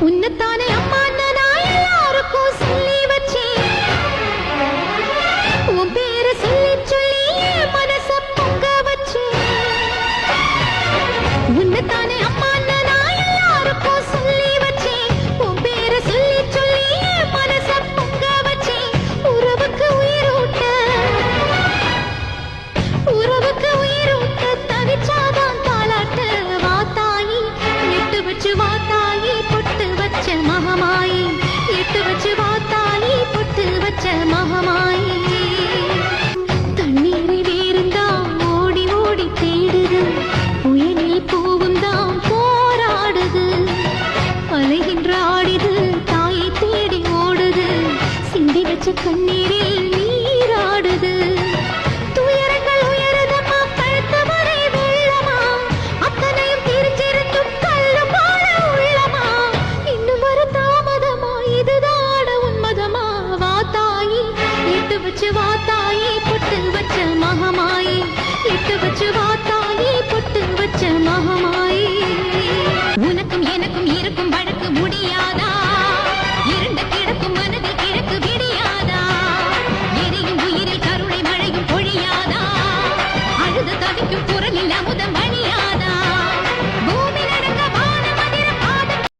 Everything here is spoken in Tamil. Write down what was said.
உன்னத்தானே அம்மா நான் எல்லாருக்கும் சொல்லி வச்சேன். உன் பேரை சொல்லி சொல்லி மனச பொங்க வச்சேன். உன்னத்தானே அம்மா நான் எல்லாருக்கும் சொல்லி வச்சேன். உன் பேரை சொல்லி சொல்லி மனச பொங்க வச்சேன். உறவுக்கு உயிரூட்ட தவிச்சாதான் தாலாட்டு. வாத்தாயி எட்டு வச்சு வாத்தாயி பொட்டு வச்ச மகமாயி. எட்டு வச்சு வாத்தாயி பொட்டு வச்ச மகமாயி. தண்ணீரை வேறுந்தான் ஓடி ஓடி தேடுது. புயலில் பூவும் தான் போராடுது. அலைகின்ற ஆடிது தாயை தேடி ஓடுது. சிந்தி வச்ச கண்ணீரில் நீராடுது. துயரங்கள் உயருதம்மா கழுத்த வரை வெள்ளமா. அத்தனையும் தெரிஞ்சிருந்தும் கல்லும் போல உள்ளமா. இன்னும் ஒரு தாமதமா இதுதான உன்மதமா. வாத்தாயி எட்டு வச்சு வாத்தாயி பொட்டு வச்ச மகமாயி. எட்டு வச்சு வாத்தாயி பொட்டு வச்ச மகமாயி. உனக்கும் எனக்கும் இருக்கும்